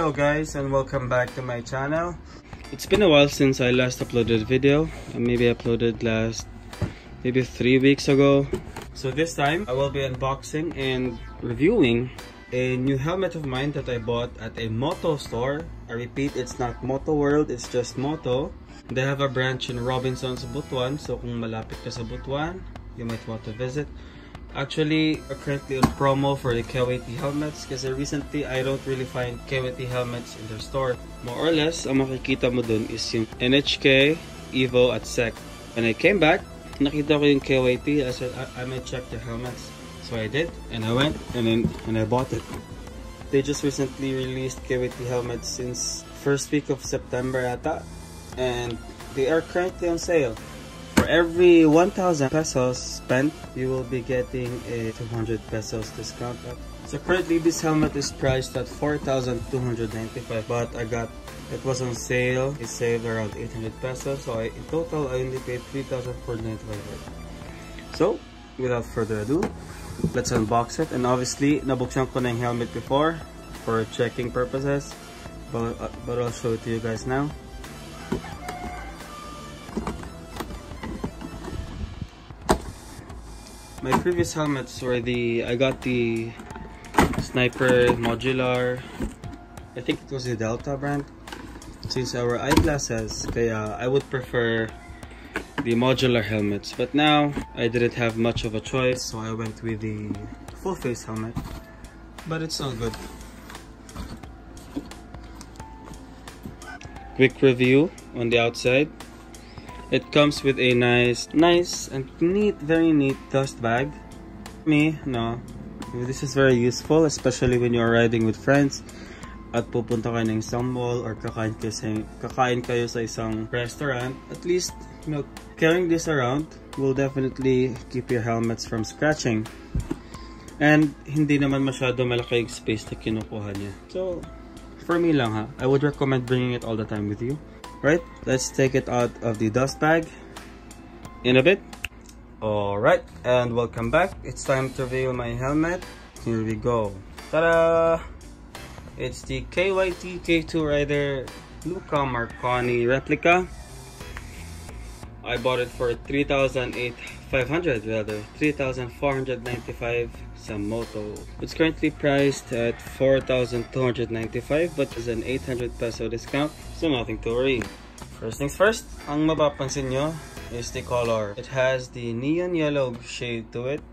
Hello guys, and welcome back to my channel. It's been a while since I last uploaded a video. Maybe I uploaded maybe 3 weeks ago. So this time I will be unboxing and reviewing a new helmet of mine that I bought at a Moto store. I repeat, it's not Moto World, it's just Moto. They have a branch in Robinson's, Butuan, so kung malapit ka sa Butuan, you might want to visit. Actually, we're currently on promo for the KYT helmets kasi recently I don't really find KYT helmets in their store. More or less, ang makikita mo dun is yung NHK, Evo at SEC. When I came back, nakita ko yung KYT. I said I might check their helmets. So I did, and I went and I bought it. They just recently released KYT helmets since first week of September ata, and they are currently on sale. For every 1,000 pesos spent, you will be getting a 200 pesos discount. So currently this helmet is priced at 4,295, but it was on sale. It saved around 800 pesos, so in total I only paid 3,495. So without further ado, let's unbox it. And obviously nabuksan ko na yung helmet before for checking purposes, but I'll show it to you guys now. My previous helmets were I got the Sniper Modular, I think it was the Delta brand. Since our eyeglasses, kaya I would prefer the modular helmets. But now, I didn't have much of a choice, so I went with the full face helmet. But it's all good. Quick review on the outside. It comes with a nice and neat, very neat dust bag. This is very useful, especially when you're riding with friends at pupunta kayo ng isang mall or kakain kayo sa isang restaurant. At least, carrying this around will definitely keep your helmets from scratching. And hindi naman masyado malaki yung space na kinukuha niya. So, for me lang I would recommend bringing it all the time with you. Right, let's take it out of the dust bag in a bit. Alright, and welcome back. It's time to review my helmet. Here we go. Ta-da! It's the KYT K2 Rider Luca Marconi Replica. I bought it for 3,495 sa Moto. It's currently priced at 4,295, but there's an 800 peso discount, so nothing to worry. First things first, ang mapapansin nyo is the color. It has the neon yellow shade to it,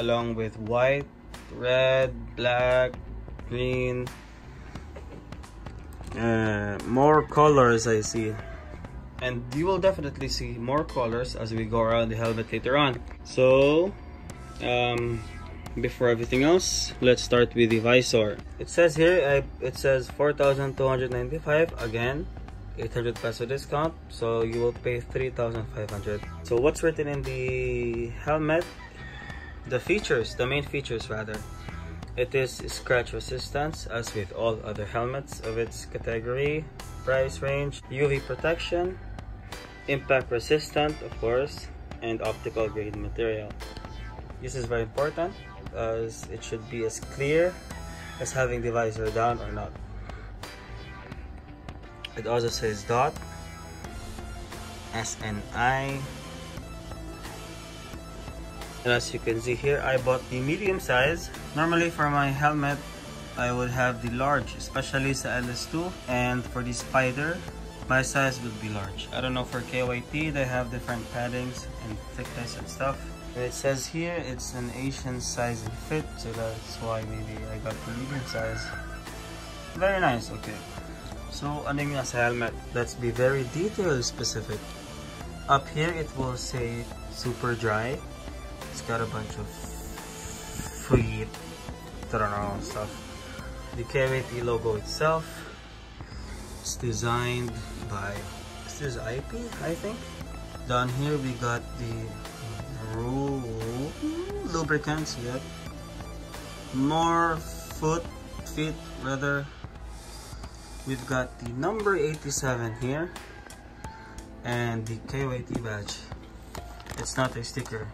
along with white, red, black, green, more colors I see. And you will definitely see more colors as we go around the helmet later on. So, before everything else, let's start with the visor. It says here, it says 4,295. Again, 800 peso discount, so you will pay 3,500. So what's written in the helmet? The main features rather. It is scratch resistance, as with all other helmets of its category. Price range, UV protection, impact resistant, of course, and optical grade material. This is very important, as it should be as clear as having the visor down or not. It also says DOT, SNI, and as you can see here, I bought the medium size. Normally for my helmet, I would have the large, especially sa LS2, and for the Spider, my size would be large. I don't know for KYT, they have different paddings and thickness and stuff. It says here it's an Asian size and fit, so that's why maybe I got the medium size. Very nice, okay. So, ano yung nasa helmet? Let's be very detail specific. Up here, it will say super dry. It's got a bunch of free, stuff. The KYT logo itself, it's designed by, this is IP, I think. Down here we got the lubricants, yep. More feet rather. We've got the number 87 here and the KYT badge. It's not a sticker.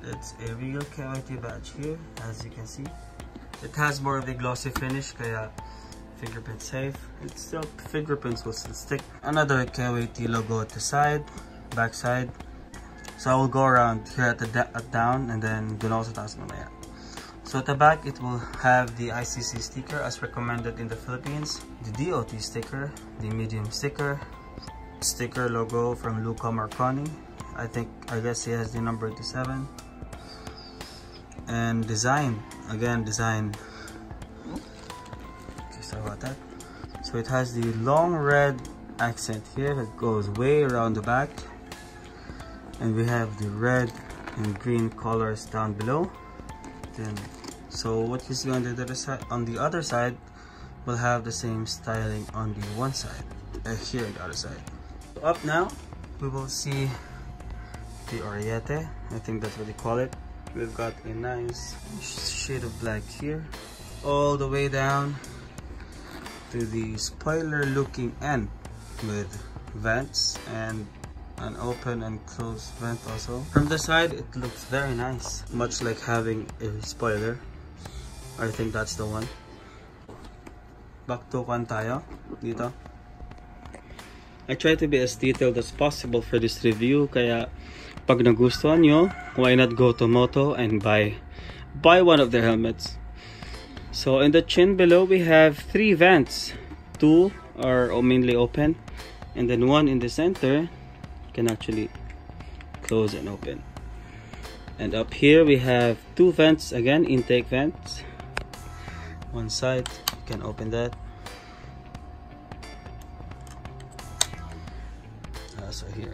It's a real KYT badge here, as you can see. It has more of a glossy finish, kaya fingerprint safe. It's still, fingerprints will still stick. Another KYT logo at the side, back side. So I will go around here at the down and then dun ako sa taas mamaya. So at the back, it will have the ICC sticker as recommended in the Philippines, the DOT sticker, the medium sticker logo from Luca Marconi. I guess he has the number 87. And design, again design. Okay, sorry about that. So it has the long red accent here that goes way around the back. And we have the red and green colors down below. Then, so what you see on the other side will have the same styling on the one side, here on the other side. So up now, we will see the Ariete. I think that's what they call it. We've got a nice shade of black here, all the way down to the spoiler looking end with vents and an open and closed vent also. From the side, it looks very nice, much like having a spoiler. I think that's the one. Back to kwan tayo dito. I try to be as detailed as possible for this review, kaya pag nagustuhan nyo, why not go to Moto and buy one of their helmets. So in the chin below, we have 3 vents. 2 are mainly open, and then 1 in the center can actually close and open. And up here we have 2 vents, again intake vents. One side, you can open that. So here.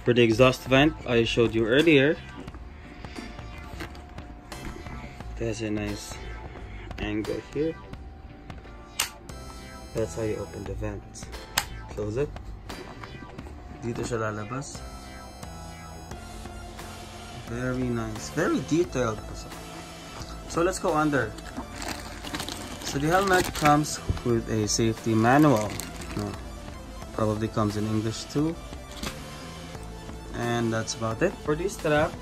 For the exhaust vent I showed you earlier, there's a nice angle here. That's how you open the vent. Close it. Dito siya lalabas. Very nice. Very detailed. So let's go under. So the helmet comes with a safety manual. Probably comes in English too. And that's about it. For this strap,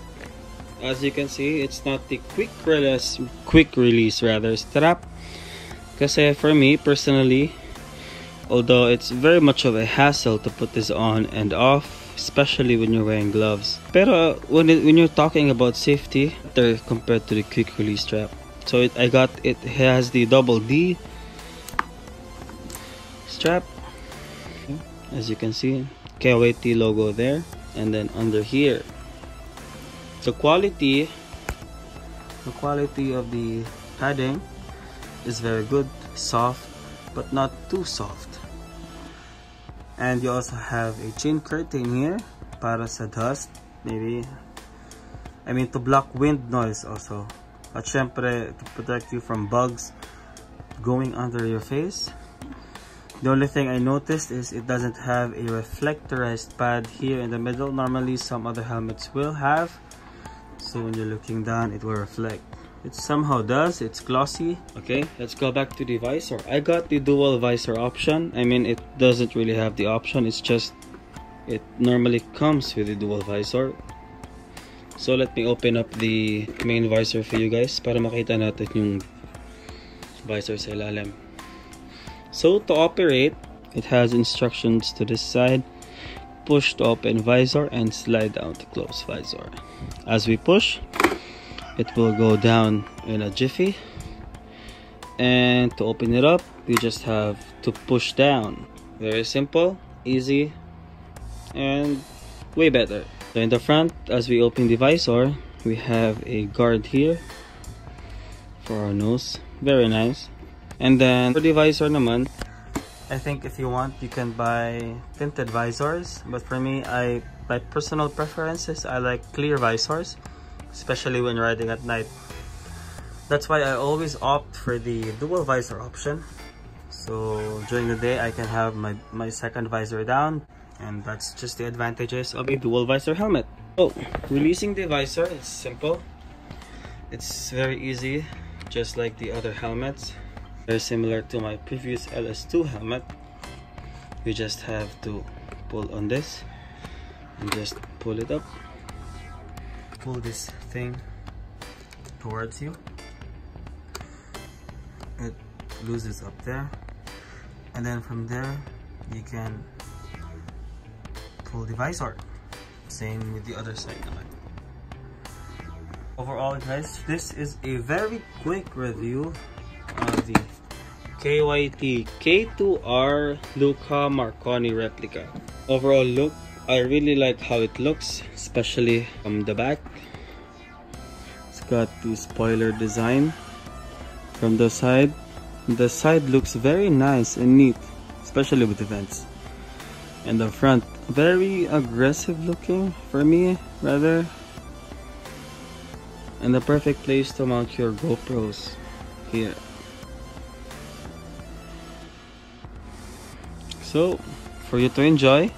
as you can see, it's not the quick release strap. Kasi for me personally, although it's very much of a hassle to put this on and off, especially when you're wearing gloves. Pero when you're talking about safety, they're compared to the quick release strap. So it has the double D strap, as you can see, KYT logo there, and then under here, the quality of the padding is very good, soft but not too soft. And you also have a chain curtain here para sa dust, maybe, to block wind noise also. At syempre, to protect you from bugs going under your face. The only thing I noticed is it doesn't have a reflectorized pad here in the middle. Normally some other helmets will have, so when you're looking down it will reflect. It somehow does. It's glossy. Okay, let's go back to the visor. I got the dual visor option. It doesn't really have the option, it's just it normally comes with the dual visor. So let me open up the main visor for you guys para makita natin yung visor sa ilalim. So to operate, it has instructions to this side. Push to open visor and slide down to close visor. As we push, it will go down in a jiffy. And to open it up, we just have to push down. Very simple, easy, and way better. So in the front, as we open the visor, we have a guard here for our nose. Very nice. And then for the visor naman, I think if you want, you can buy tinted visors. But for me, by personal preferences, I like clear visors, especially when riding at night. That's why I always opt for the dual visor option. So during the day, I can have my second visor down. And that's just the advantages of a dual visor helmet. So releasing the visor is simple. It's very easy, just like the other helmets. Very similar to my previous LS2 helmet. You just have to pull on this and just pull it up. Pull this thing towards you. it loses up there, and then from there you can pull the visor. Same with the other side naman. Overall guys, this is a very quick review of the KYT K2R Luca Marconi replica. Overall look, I really like how it looks, especially from the back. It's got the spoiler design. From the side looks very nice and neat, especially with the vents. And the front, very aggressive looking for me, rather. And the perfect place to mount your GoPros here. So, for you to enjoy,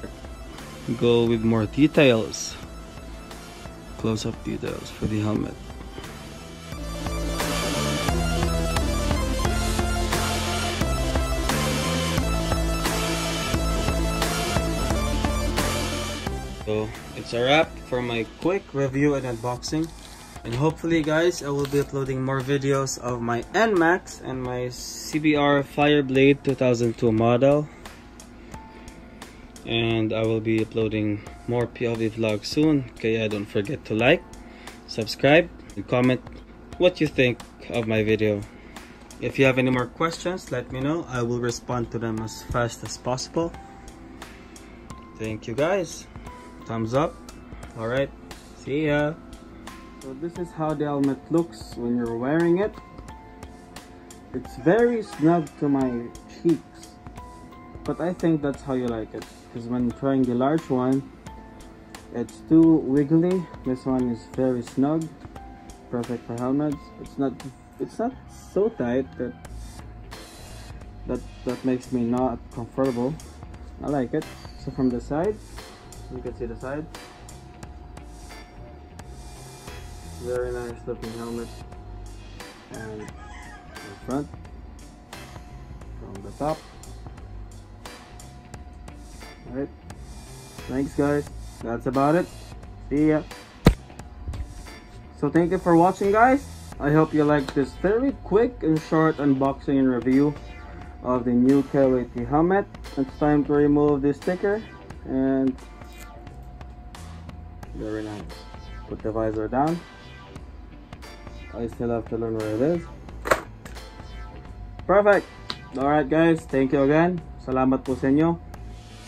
go with more details, close-up details for the helmet. So it's a wrap for my quick review and unboxing, and hopefully guys I will be uploading more videos of my NMAX and my CBR Fireblade 2002 model, and I will be uploading more POV vlogs soon. Kaya don't forget to like, subscribe, and comment what you think of my video. If you have any more questions, let me know. I will respond to them as fast as possible. Thank you guys. Thumbs up. Alright, see ya. So this is how the helmet looks when you're wearing it. It's very snug to my cheeks, but I think that's how you like it, because when trying the large one, it's too wiggly. This one is very snug, perfect for helmets. It's not so tight that makes me not comfortable. I like it. So from the side, you can see the side. Very nice looking helmet. And the front, from the top. Alright. Thanks guys. That's about it. See ya. So thank you for watching guys. I hope you liked this very quick and short unboxing and review of the new KYT helmet. It's time to remove this sticker, and very nice. Put the visor down. I still have to learn where it is. Perfect. Alright guys, thank you again. Salamat po sa inyo.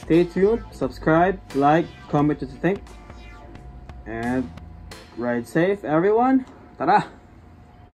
Stay tuned, subscribe, like, comment what you think, and ride safe everyone. Tara!